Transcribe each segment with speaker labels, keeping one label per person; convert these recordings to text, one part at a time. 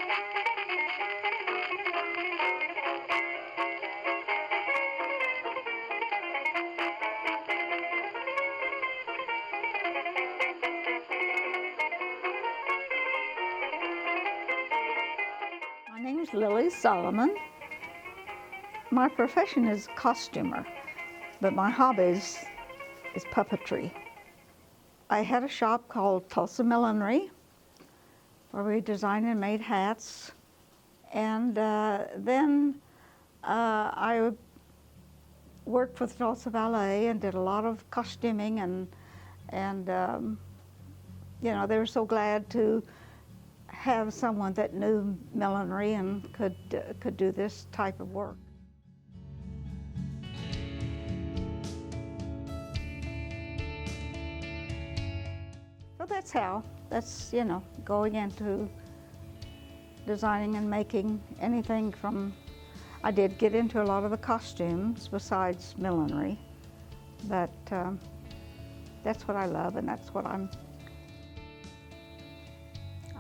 Speaker 1: My name is Lily Solomon. My profession is costumer, but my hobbies is puppetry. I had a shop called Tulsa Millinery where we designed and made hats. And then I worked with Tulsa Ballet and did a lot of costuming, and you know, they were so glad to have someone that knew millinery and could do this type of work. So that's, you know, going into designing and making anything from, I did get into a lot of the costumes besides millinery, but that's what I love, and that's what I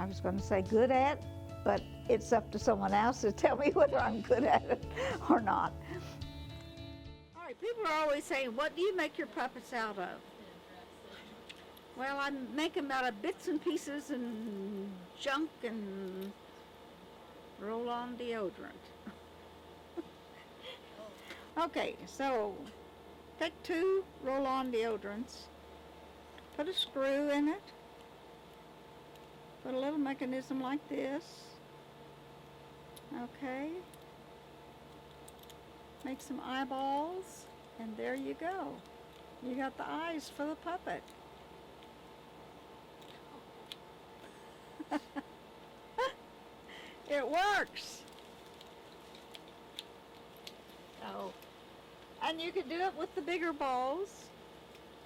Speaker 1: was going to say good at, but it's up to someone else to tell me whether I'm good at it or not. All right, people are always saying, what do you make your puppets out of? Well, I make them out of bits and pieces and junk and roll-on deodorant. Okay, so take 2 roll-on deodorants, put a screw in it, put a little mechanism like this, okay, make some eyeballs, and there you go. You got the eyes for the puppet. It works. Oh, and you can do it with the bigger balls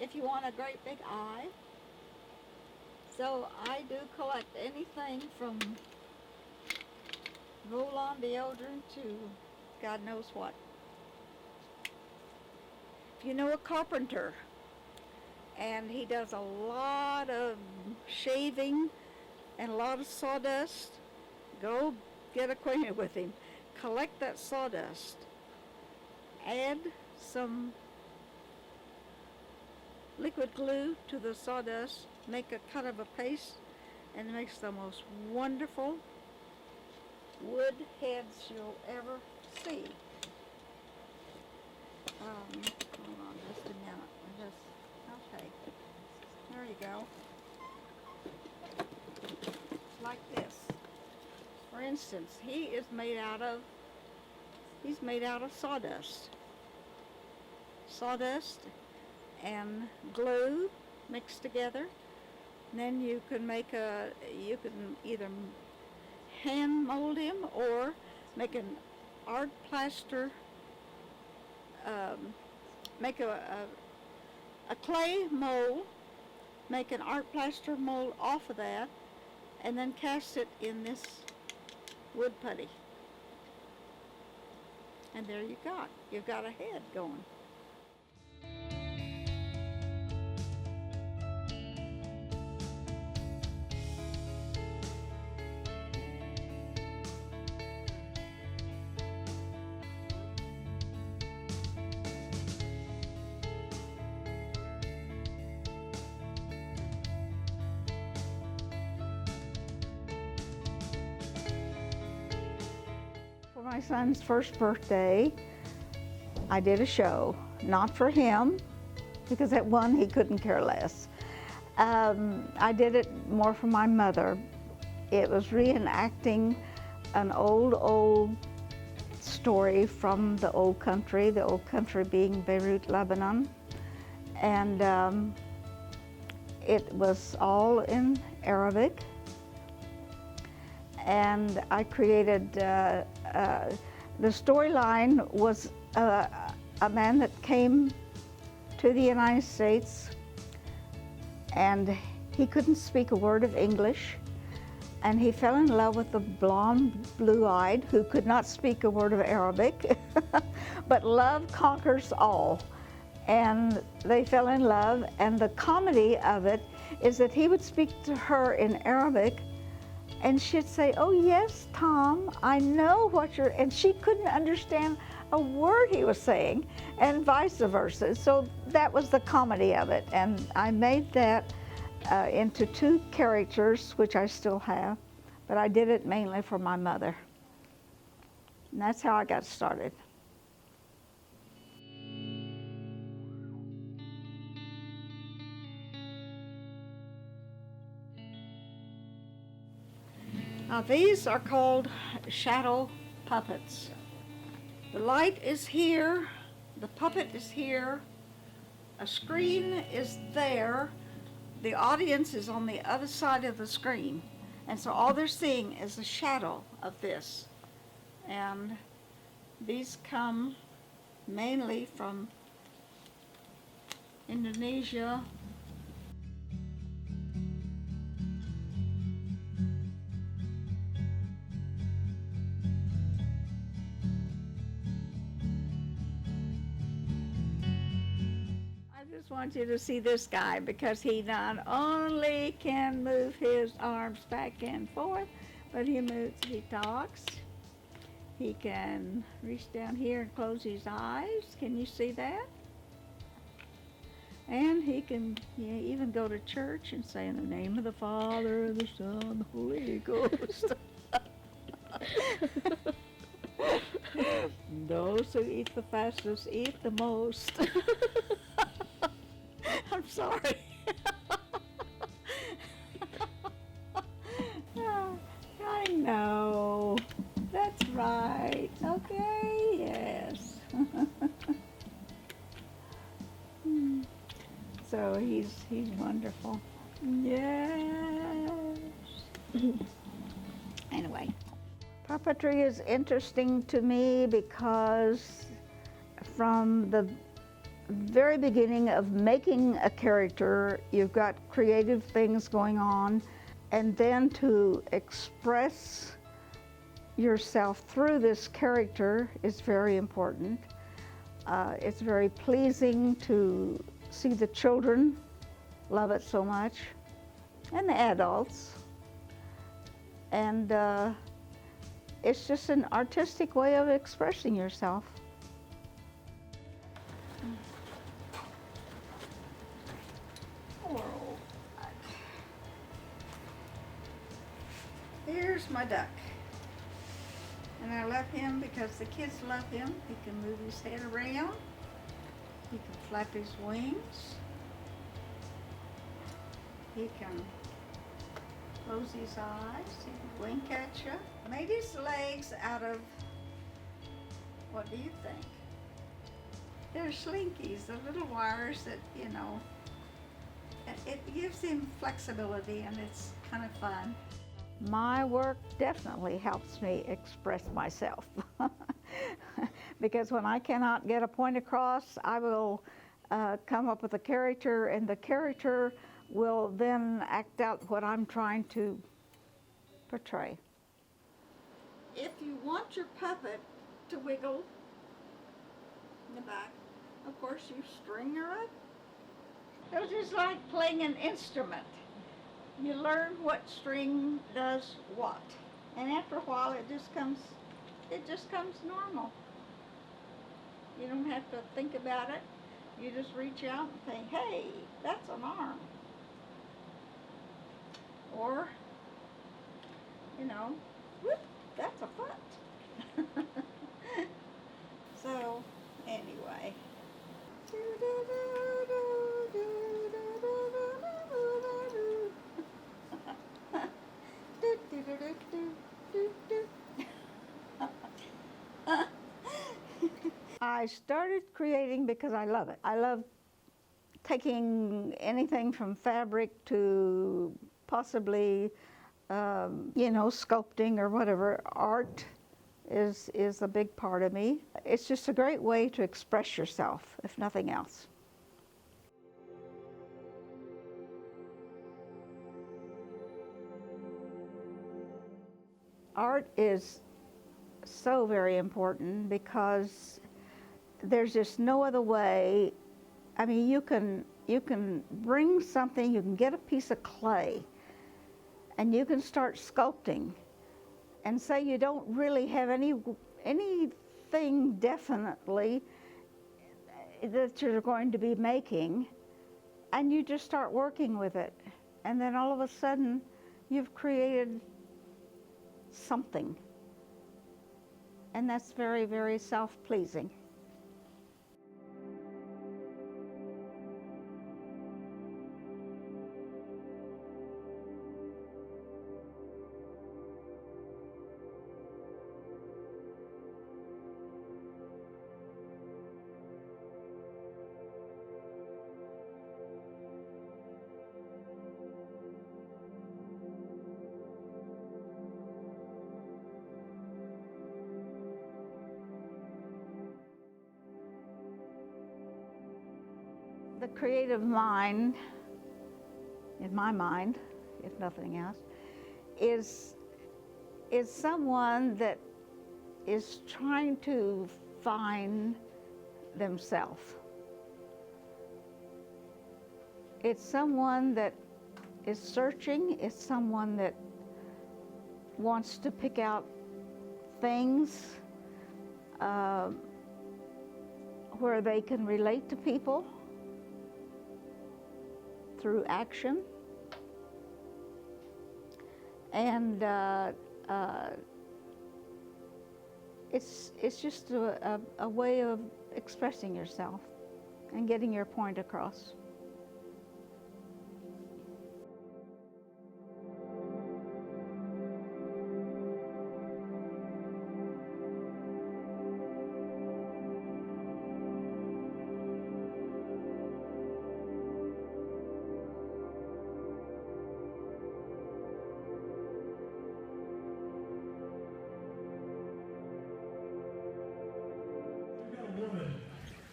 Speaker 1: if you want a great big eye. So I do collect anything from roll-on deodorant to God knows what. If you know a carpenter and he does a lot of shaving and a lot of sawdust, go get acquainted with him. Collect that sawdust. Add some liquid glue to the sawdust. Make a cut of a paste, and it makes the most wonderful wood heads you'll ever see. Hold on just a minute. Okay. There you go. Like this. For instance, he's made out of sawdust. Sawdust and glue mixed together. And then you can either hand mold him or make an art plaster, make a clay mold, make an art plaster mold off of that, and then cast it in this wood putty. And there you've got a head going. For my son's first birthday, I did a show, not for him, because at one he couldn't care less. I did it more for my mother. It was reenacting an old story from the old country being Beirut, Lebanon. And it was all in Arabic. And I created, the storyline was a man that came to the United States and he couldn't speak a word of English, and he fell in love with the blonde, blue-eyed who could not speak a word of Arabic, but love conquers all. And they fell in love, and the comedy of it is that he would speak to her in Arabic, And she'd say, "Oh yes, Tom, I know what you're," and she couldn't understand a word he was saying, and vice versa. So that was the comedy of it. And I made that into 2 characters, which I still have, but I did it mainly for my mother. And that's how I got started. Now these are called shadow puppets. The light is here, the puppet is here, a screen is there, the audience is on the other side of the screen. And so all they're seeing is the shadow of this. And these come mainly from Indonesia. I just want you to see this guy because he not only can move his arms back and forth, but he talks. He can reach down here and close his eyes. Can you see that? And he can even go to church and say, "In the name of the Father, the Son, the Holy Ghost." Those who eat the fastest eat the most. I'm sorry. I know. That's right. Okay, yes. So he's wonderful. Yes. Anyway, puppetry is interesting to me because from the very beginning of making a character, you've got creative things going on, and then to express yourself through this character is very important. It's very pleasing to see the children love it so much, and the adults. And it's just an artistic way of expressing yourself. Here's my duck. And I love him because the kids love him. He can move his head around. He can flap his wings. He can close his eyes. He can wink at you. Made his legs out of, what do you think? They're slinkies, the little wires that, it gives him flexibility, and it's kind of fun. My work definitely helps me express myself because when I cannot get a point across, I will come up with a character, and the character will then act out what I'm trying to portray. If you want your puppet to wiggle in the back, of course you string her up. It's just like playing an instrument. You learn what string does what, and after a while it just comes normal. You don't have to think about it. You just reach out and think, "Hey, that's an arm," or "Whoop, that's a foot." So anyway. I started creating because I love it. I love taking anything from fabric to possibly, sculpting or whatever. Art is a big part of me. It's just a great way to express yourself, if nothing else. Art is so very important because there's just no other way. I mean, you can bring something, you can get a piece of clay and you can start sculpting. And say you don't really have anything definitely that you're going to be making, and you just start working with it. And then all of a sudden, you've created something. And that's very, very self-pleasing. The creative mind, in my mind, if nothing else, is someone that is trying to find themselves. It's someone that is searching. It's someone that wants to pick out things where they can relate to people through action, and it's just a way of expressing yourself and getting your point across.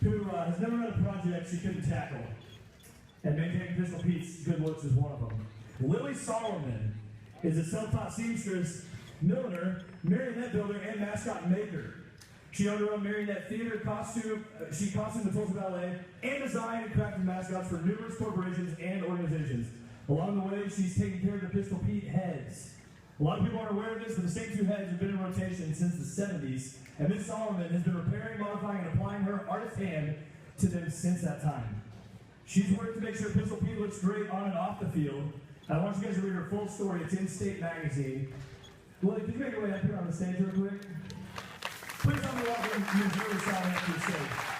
Speaker 2: Who has never had a project she couldn't tackle, and maintaining Pistol Pete's good looks is one of them. Lily Solomon is a self-taught seamstress, milliner, marionette builder, and mascot maker. She owned her own marionette theater, she costumed the Tulsa Ballet, and designed and crafted mascots for numerous corporations and organizations. Along the way, she's taken care of the Pistol Pete heads. A lot of people aren't aware of this, but the same two heads have been in rotation since the 70s, and Miss Solomon has been repairing, modifying, and applying her artist hand to them since that time. She's worked to make sure Pistol Pete looks great on and off the field. I want you guys to read her full story. It's in State Magazine. Lily, could you make your way up here on the stage real quick? Please help me welcome Ms. Lily Solomon to the stage.